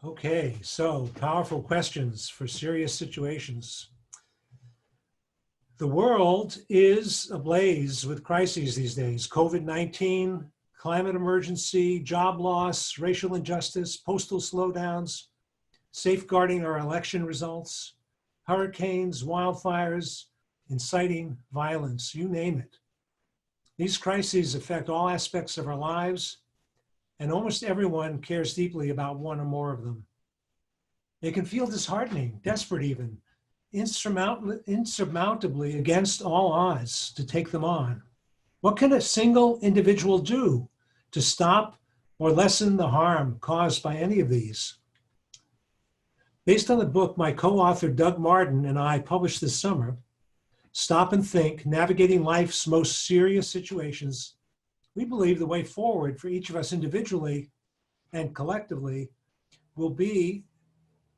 Okay, so powerful questions for serious situations. The world is ablaze with crises these days. COVID-19, climate emergency, job loss, racial injustice, postal slowdowns, safeguarding our election results, hurricanes, wildfires, inciting violence, you name it. These crises affect all aspects of our lives, and almost everyone cares deeply about one or more of them. They can feel disheartening, desperate even, insurmountably against all odds to take them on. What can a single individual do to stop or lessen the harm caused by any of these? Based on the book my co-author Doug Martin and I published this summer, Stop and Think, Navigating Life's Most Serious Situations, we believe the way forward for each of us individually and collectively will be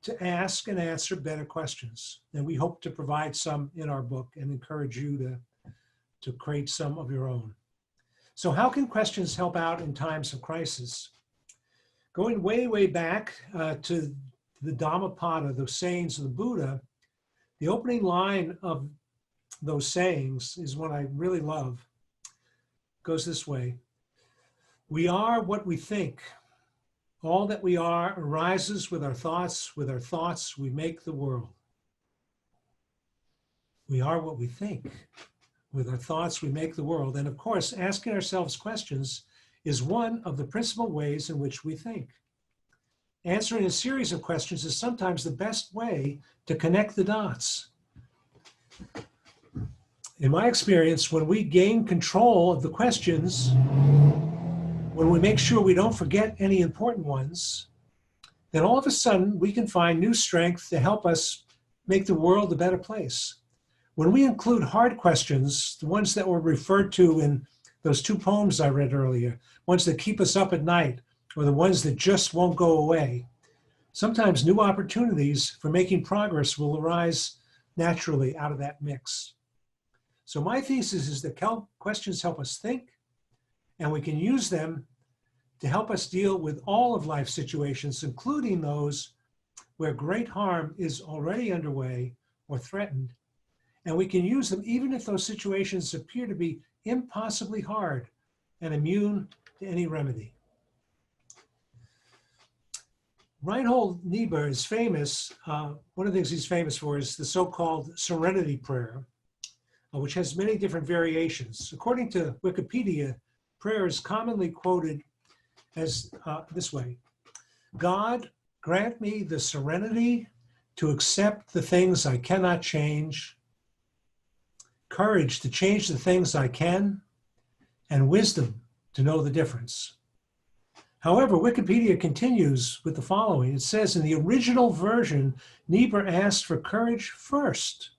to ask and answer better questions. And we hope to provide some in our book and encourage you to create some of your own. So how can questions help out in times of crisis? Going way, way back to the Dhammapada, the sayings of the Buddha, the opening line of those sayings is one I really love. It goes this way: we are what we think. All that we are arises with our thoughts. With our thoughts, we make the world. We are what we think. With our thoughts, we make the world. And of course, asking ourselves questions is one of the principal ways in which we think. Answering a series of questions is sometimes the best way to connect the dots. In my experience, when we gain control of the questions, when we make sure we don't forget any important ones, then all of a sudden we can find new strength to help us make the world a better place. When we include hard questions, the ones that were referred to in those two poems I read earlier, ones that keep us up at night, or the ones that just won't go away, sometimes new opportunities for making progress will arise naturally out of that mix. So my thesis is that questions help us think, and we can use them to help us deal with all of life's situations, including those where great harm is already underway or threatened. And we can use them even if those situations appear to be impossibly hard and immune to any remedy. Reinhold Niebuhr is famous. One of the things he's famous for is the so-called Serenity Prayer, which has many different variations. According to Wikipedia, prayer is commonly quoted as this way: God, grant me the serenity to accept the things I cannot change, courage to change the things I can, and wisdom to know the difference. However, Wikipedia continues with the following. It says in the original version, Niebuhr asked for courage first,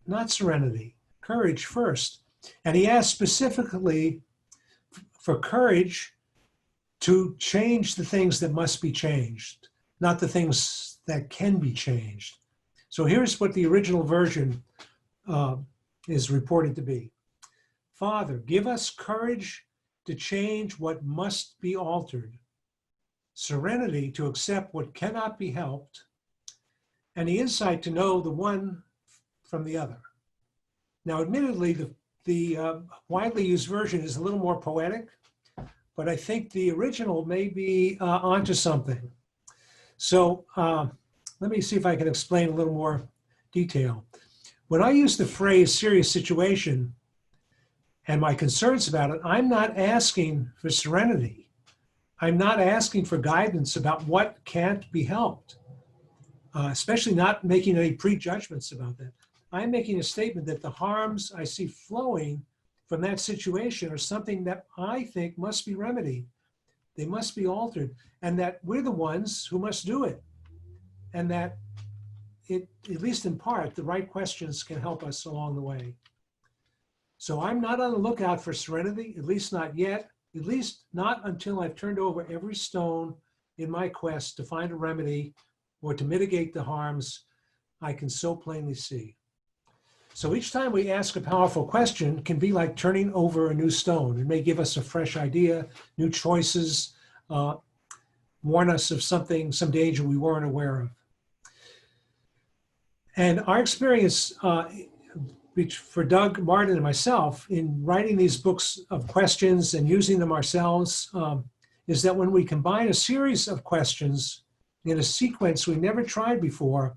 not serenity, courage first. And he asked specifically for courage to change the things that must be changed, not the things that can be changed. So here's what the original version is reported to be. Father, give us courage to change what must be altered, serenity to accept what cannot be helped, and the insight to know the one from the other. Now, admittedly, the widely used version is a little more poetic, but I think the original may be onto something. So let me see if I can explain a little more detail. When I use the phrase serious situation and my concerns about it, I'm not asking for serenity. I'm not asking for guidance about what can't be helped, especially not making any prejudgments about that. I'm making a statement that the harms I see flowing from that situation are something that I think must be remedied. They must be altered, and that we're the ones who must do it. And that it, at least in part, the right questions can help us along the way. So I'm not on the lookout for serenity, at least not yet, at least not until I've turned over every stone in my quest to find a remedy or to mitigate the harms I can so plainly see. So each time we ask a powerful question can be like turning over a new stone. It may give us a fresh idea, new choices, warn us of something, some danger we weren't aware of. And our experience for Doug, Martin, and myself in writing these books of questions and using them ourselves is that when we combine a series of questions in a sequence we never tried before,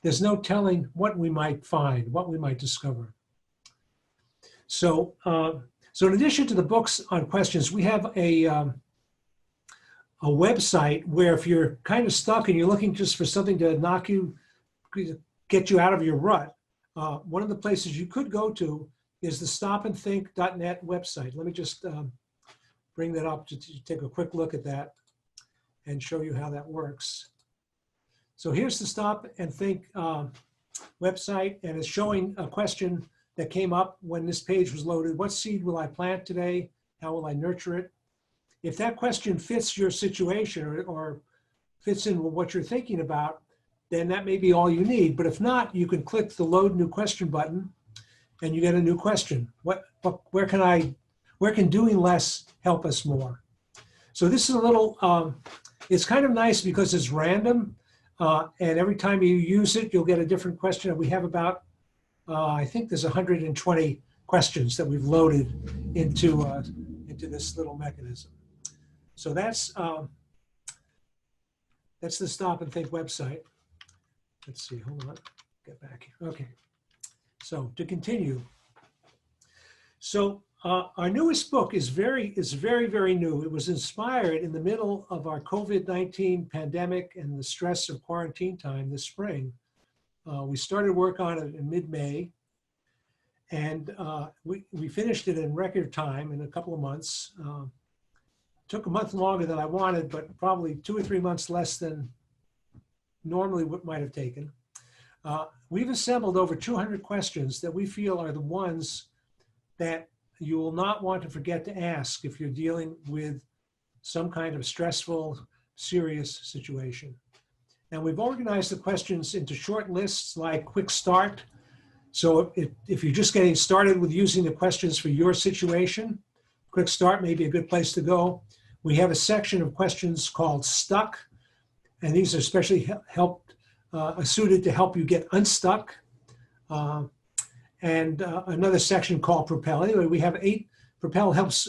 there's no telling what we might find, what we might discover. So, so in addition to the books on questions, we have a website where if you're kind of stuck and you're looking just for something to knock you, get you out of your rut, one of the places you could go to is the stopandthink.net website. Let me just bring that up to take a quick look at that and show you how that works. So here's the Stop and Think website, and it's showing a question that came up when this page was loaded. What seed will I plant today? How will I nurture it? If that question fits your situation or fits in with what you're thinking about, then that may be all you need. But if not, you can click the Load New Question button and you get a new question. Where can doing less help us more? So this is a little, it's kind of nice because it's random. And every time you use it, you'll get a different question. And we have about, I think there's 120 questions that we've loaded into this little mechanism. So that's the Stop and Think website. Let's see, hold on, get back here. Okay, so to continue. So our newest book is very, very new. It was inspired in the middle of our COVID-19 pandemic and the stress of quarantine time this spring. We started work on it in mid-May, and we finished it in record time in a couple of months. Took a month longer than I wanted, but probably 2 or 3 months less than normally what might have taken. We've assembled over 200 questions that we feel are the ones that you will not want to forget to ask if you're dealing with some kind of stressful, serious situation. And we've organized the questions into short lists like Quick Start. So if you're just getting started with using the questions for your situation, Quick Start may be a good place to go. We have a section of questions called Stuck, and these are especially suited to help you get unstuck. And another section called Propel. Anyway, we have 8. Propel helps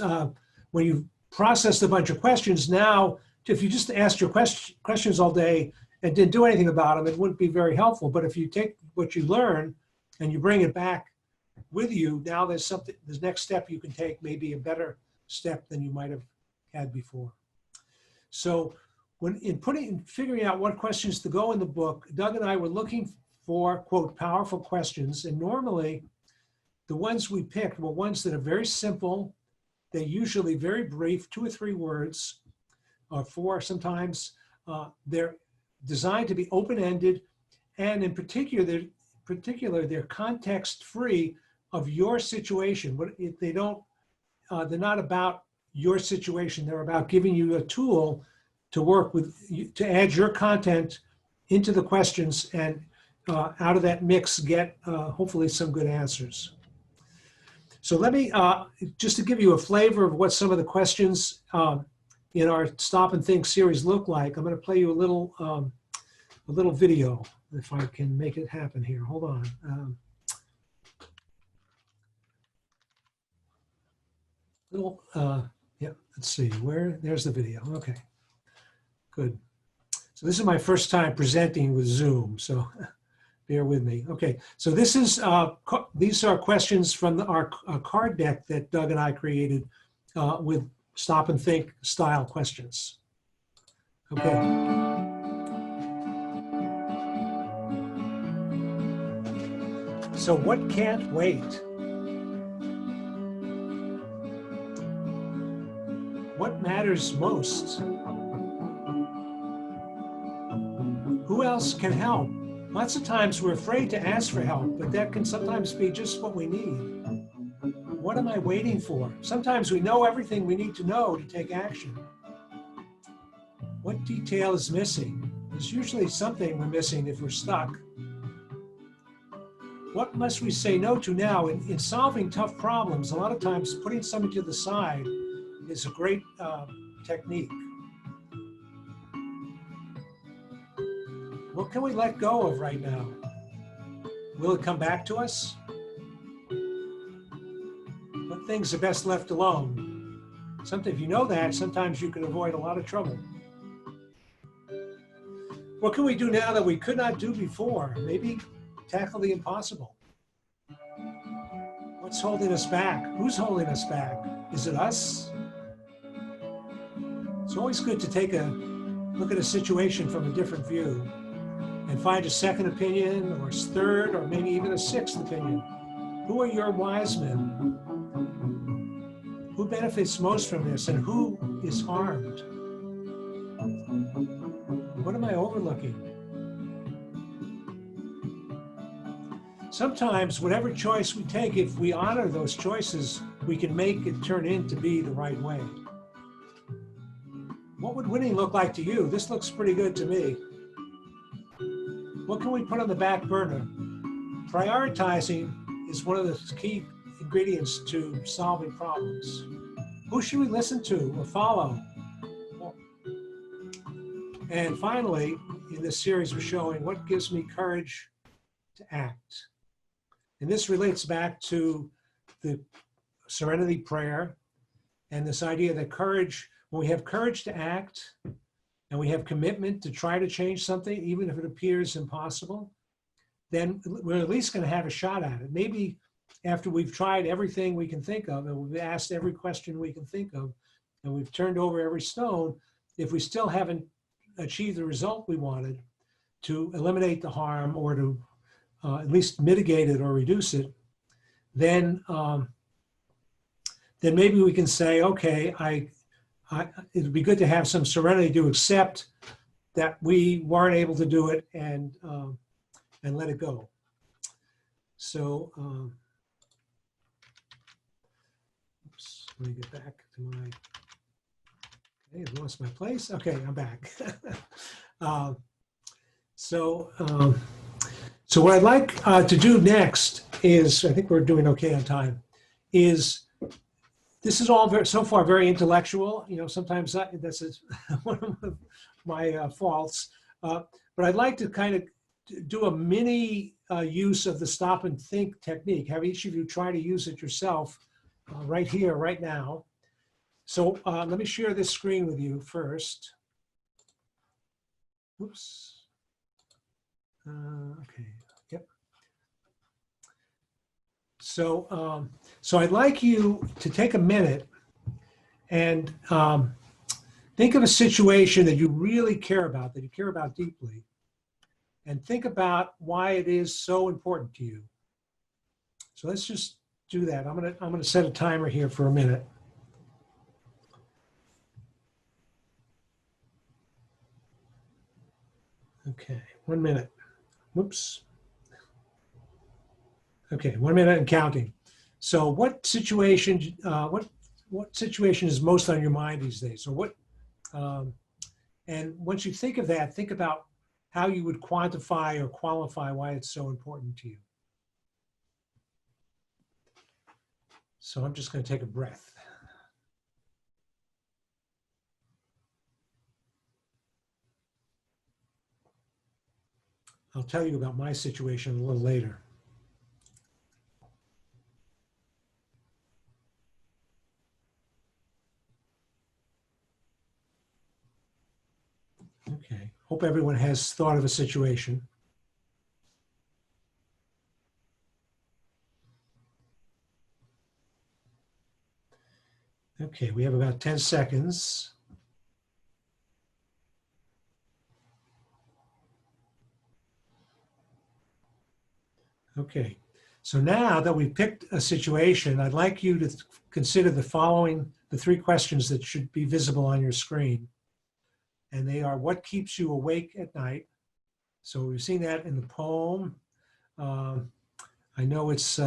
when you've processed a bunch of questions. Now, if you just asked your questions all day and didn't do anything about them, it wouldn't be very helpful. But if you take what you learn and you bring it back with you, now there's something, the next step you can take may be a better step than you might have had before. So when figuring out what questions to go in the book, Doug and I were looking for, quote, powerful questions. And normally the ones we picked were ones that are very simple. They're usually very brief, 2 or 3 words, or 4 sometimes. They're designed to be open-ended, and in particular, they're context-free of your situation. They're not about your situation. They're about giving you a tool to work with, to add your content into the questions, and out of that mix get hopefully some good answers. So let me, just to give you a flavor of what some of the questions in our Stop and Think series look like, I'm going to play you a little video, if I can make it happen here. Hold on. Yeah, let's see, there's the video. Okay, good. So this is my first time presenting with Zoom, so bear with me. Okay, so this is these are questions from our card deck that Doug and I created with Stop and Think style questions. Okay. So what can't wait? What matters most? Who else can help? Lots of times we're afraid to ask for help, but that can sometimes be just what we need. What am I waiting for? Sometimes we know everything we need to know to take action. What detail is missing? There's usually something we're missing if we're stuck. What must we say no to now? In solving tough problems, a lot of times putting something to the side is a great technique. What can we let go of right now? Will it come back to us? What things are best left alone? Sometimes, if you know that, sometimes you can avoid a lot of trouble. What can we do now that we could not do before? Maybe tackle the impossible. What's holding us back? Who's holding us back? Is it us? It's always good to take a look at a situation from a different view and find a second opinion or a third or maybe even a sixth opinion. Who are your wise men? Who benefits most from this and who is harmed? What am I overlooking? Sometimes whatever choice we take, if we honor those choices, we can make it turn in to be the right way. What would winning look like to you? This looks pretty good to me. What can we put on the back burner? Prioritizing is one of the key ingredients to solving problems. Who should we listen to or follow? And finally, in this series, we're showing what gives me courage to act. And this relates back to the Serenity Prayer and this idea that courage, when we have courage to act and we have commitment to try to change something, even if it appears impossible, then we're at least going to have a shot at it. Maybe after we've tried everything we can think of and we've asked every question we can think of and we've turned over every stone, if we still haven't achieved the result we wanted, to eliminate the harm or to at least mitigate it or reduce it, then maybe we can say, okay, it'd be good to have some serenity to accept that we weren't able to do it and let it go. So, oops, let me get back to my, okay, I've lost my place. Okay, I'm back. So what I'd like to do next is, I think we're doing okay on time, is this is all so far very intellectual. You know, sometimes that's one of my faults. But I'd like to kind of do a mini use of the stop and think technique. Have each of you try to use it yourself right here, right now. So let me share this screen with you first. Oops. Okay, yep. So, so I'd like you to take a minute and think of a situation that you really care about, that you care about deeply, and think about why it is so important to you. So let's just do that. I'm gonna set a timer here for a minute. Okay, 1 minute. Whoops. Okay, 1 minute and counting. So what situation is most on your mind these days? Or and once you think of that, think about how you would quantify or qualify why it's so important to you. So I'm just going to take a breath. I'll tell you about my situation a little later. Okay, hope everyone has thought of a situation. Okay, we have about 10 seconds. Okay, so now that we've picked a situation, I'd like you to consider the following, the 3 questions that should be visible on your screen. And they are, what keeps you awake at night? So we've seen that in the poem. I know it's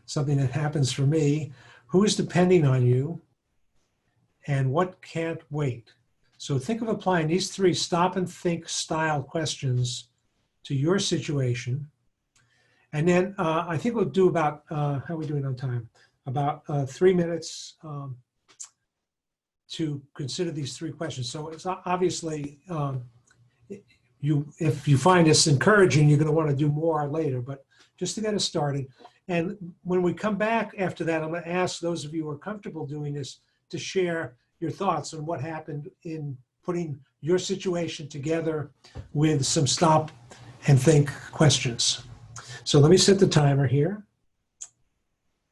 something that happens for me. Who is depending on you? And what can't wait? So think of applying these 3 stop and think style questions to your situation. And then I think we'll do about, how are we doing on time? About 3 minutes to consider these 3 questions. So it's obviously, if you find this encouraging, you're going to want to do more later, but just to get us started. And when we come back after that, I'm going to ask those of you who are comfortable doing this to share your thoughts on what happened in putting your situation together with some stop and think questions. So let me set the timer here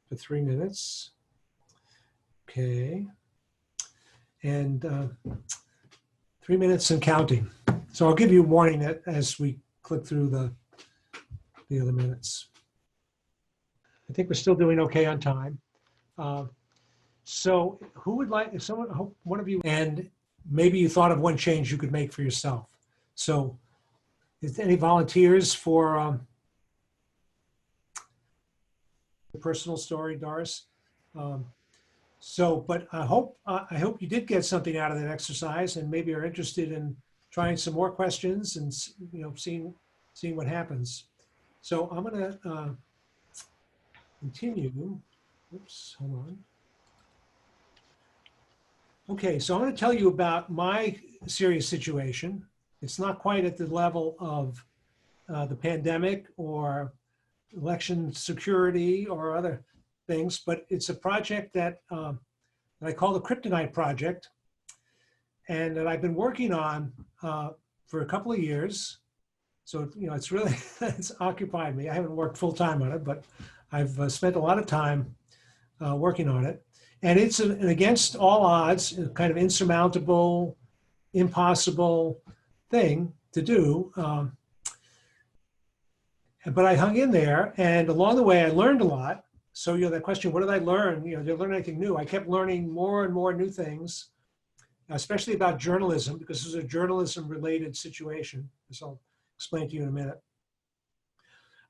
for 3 minutes. Okay. And 3 minutes and counting. So I'll give you a warning as we click through the other minutes. I think we're still doing okay on time. So who would like, if someone, one of you, and maybe you thought of one change you could make for yourself. So is there any volunteers for the personal story, Doris? But I hope you did get something out of that exercise, and maybe are interested in trying some more questions and seeing what happens. So I'm going to continue. Oops, hold on. Okay, so I'm going to tell you about my serious situation. It's not quite at the level of the pandemic or election security or other things, but it's a project that I call the Kryptonite Project, and that I've been working on for a couple of years. So, it's really, it's occupied me. I haven't worked full time on it, but I've spent a lot of time working on it. And it's an against all odds, kind of insurmountable, impossible thing to do. But I hung in there, and along the way I learned a lot. So, that question, what did I learn? Did I learn anything new? I kept learning more and more new things, especially about journalism, because this is a journalism-related situation, as I'll explain to you in a minute.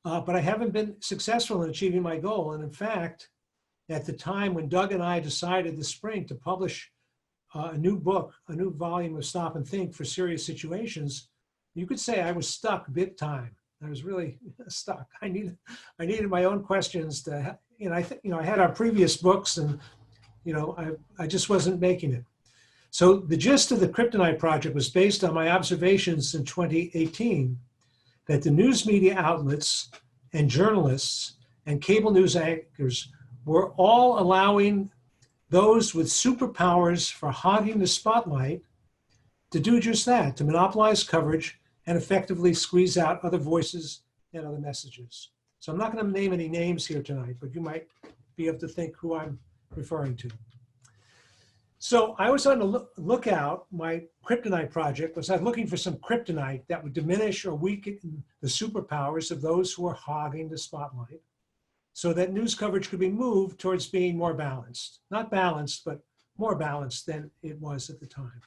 But I haven't been successful in achieving my goal. And in fact, at the time when Doug and I decided this spring to publish a new book, a new volume of Stop and Think for serious situations, you could say I was stuck big time. I was really stuck. I needed my own questions to, I had our previous books, and I just wasn't making it. So the gist of the Kryptonite Project was based on my observations in 2018 that the news media outlets and journalists and cable news anchors were all allowing those with superpowers for hogging the spotlight to do just that, to monopolize coverage and effectively squeeze out other voices and other messages. So I'm not going to name any names here tonight, but you might be able to think who I'm referring to. So I was on the lookout. My Kryptonite project was looking for some kryptonite that would diminish or weaken the superpowers of those who are hogging the spotlight, so that news coverage could be moved towards being more balanced. Not balanced, but more balanced than it was at the time.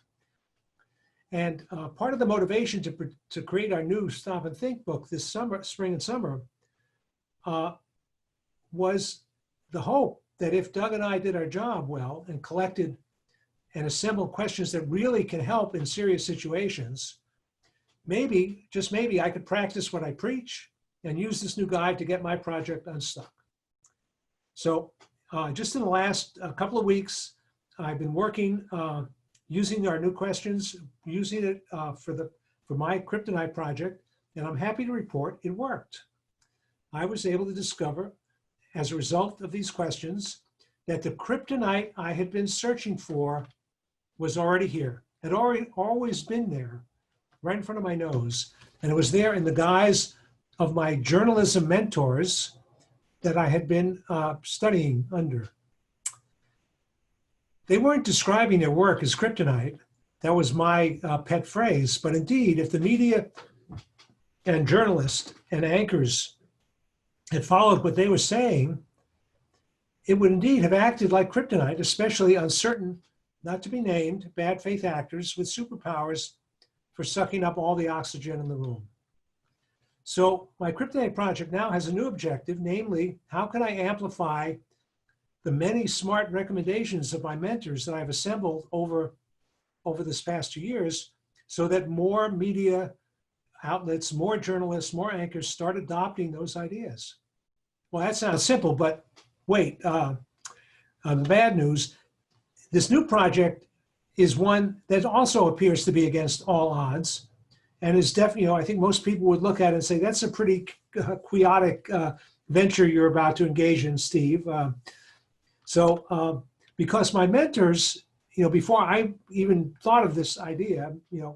And part of the motivation to create our new Stop and Think book this summer, spring and summer, was the hope that if Doug and I did our job well and collected and assembled questions that really can help in serious situations, maybe, just maybe, I could practice what I preach and use this new guide to get my project unstuck. So just in the last couple of weeks, I've been working using our new questions, using it for my Kryptonite project, and I'm happy to report it worked. I was able to discover, as a result of these questions, that the kryptonite I had been searching for was already here, had always been there, right in front of my nose. And it was there in the guise of my journalism mentors that I had been studying under. They weren't describing their work as kryptonite. That was my pet phrase. But indeed, if the media and journalists and anchors had followed what they were saying, it would indeed have acted like kryptonite, especially on certain, not to be named, bad faith actors with superpowers for sucking up all the oxygen in the room. So my Kryptonite project now has a new objective, namely, how can I amplify the many smart recommendations of my mentors that I've assembled over this past 2 years, so that more media outlets, more journalists, more anchors start adopting those ideas. Well, that sounds simple, but wait, the bad news, this new project is one that also appears to be against all odds. and is definitely, I think most people would look at it and say, that's a pretty quixotic venture you're about to engage in, Steve. Because my mentors, before I even thought of this idea,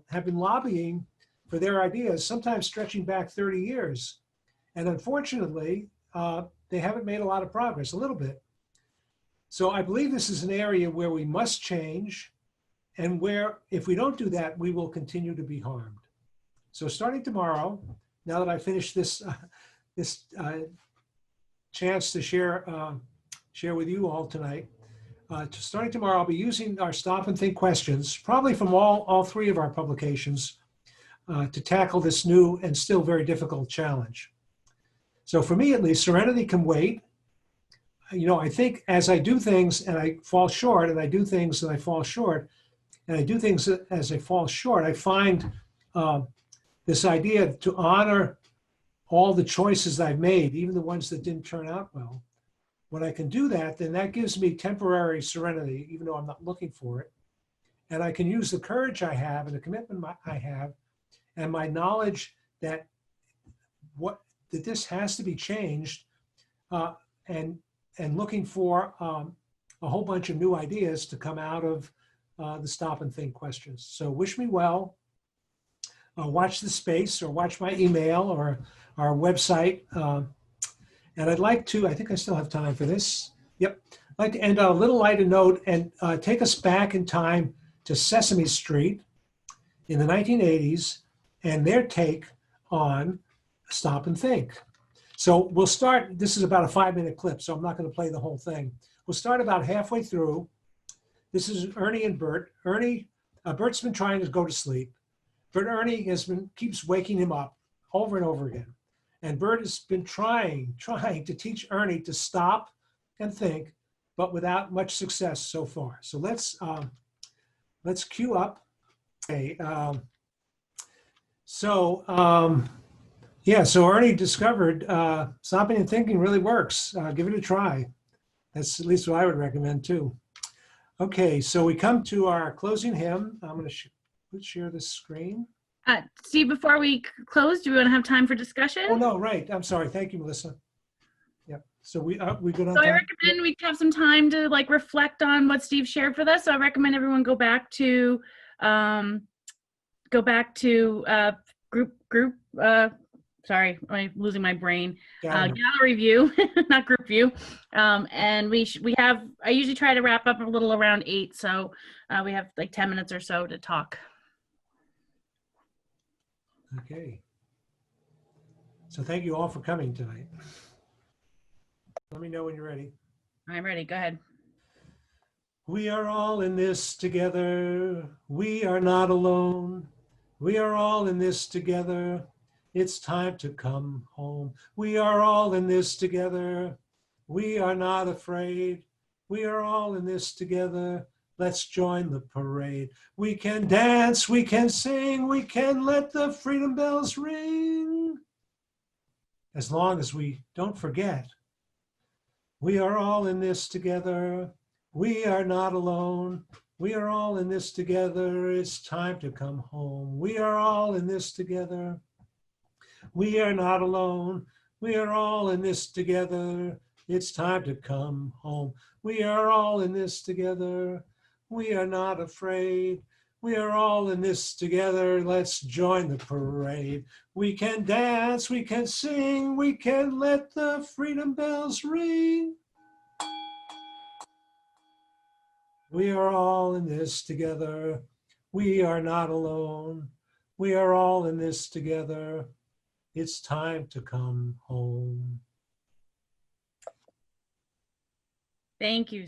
have been lobbying for their ideas, sometimes stretching back 30 years. And unfortunately, they haven't made a lot of progress, a little bit. So I believe this is an area where we must change, and where if we don't do that, we will continue to be harmed. So starting tomorrow, now that I finished this chance to share with you all tonight, starting tomorrow, I'll be using our Stop and Think questions, probably from all three of our publications, to tackle this new and still very difficult challenge. So for me, at least, serenity can wait. I think as I do things and I fall short, and I do things and I fall short, and I do things as I fall short, I find this idea to honor all the choices I've made, even the ones that didn't turn out well. When I can do that, then that gives me temporary serenity, even though I'm not looking for it. And I can use the courage I have and the commitment I have and my knowledge that this has to be changed, and looking for a whole bunch of new ideas to come out of the Stop and Think questions. So wish me well. Watch the space, or watch my email or our website. And I'd like to, I think I still have time for this. Yep. I'd like to end on a little lighter note and take us back in time to Sesame Street in the 1980s and their take on Stop and Think. So we'll start, this is about a 5-minute clip, so I'm not going to play the whole thing. We'll start about halfway through. This is Ernie and Bert. Bert's been trying to go to sleep, but Ernie keeps waking him up over and over again. And Bert has been trying to teach Ernie to stop and think, but without much success so far. So let's cue up. Okay. So Ernie discovered stopping and thinking really works. Give it a try. That's at least what I would recommend too. Okay, so we come to our closing hymn. I'm going to share the screen. Steve, before we close, do we want to have time for discussion? Oh, no, right. I'm sorry. Thank you, Melissa. Yep. So we good on So time? I recommend we have some time to reflect on what Steve shared with us. So I recommend everyone go back to group. Sorry, I'm losing my brain. Gallery view, not group view. And I usually try to wrap up a little around 8. So we have 10 minutes or so to talk. Okay. So thank you all for coming tonight. Let me know when you're ready. I'm ready. Go ahead. We are all in this together. We are not alone. We are all in this together. It's time to come home. We are all in this together. We are not afraid. We are all in this together. Let's join the parade. We can dance, we can sing, we can let the freedom bells ring. As long as we don't forget, we are all in this together. We are not alone. We are all in this together. It's time to come home. We are all in this together. We are not alone. We are all in this together. It's time to come home. We are all in this together. We are not afraid. We are all in this together. Let's join the parade. We can dance, we can sing, we can let the freedom bells ring. We are all in this together. We are not alone. We are all in this together. It's time to come home. Thank you.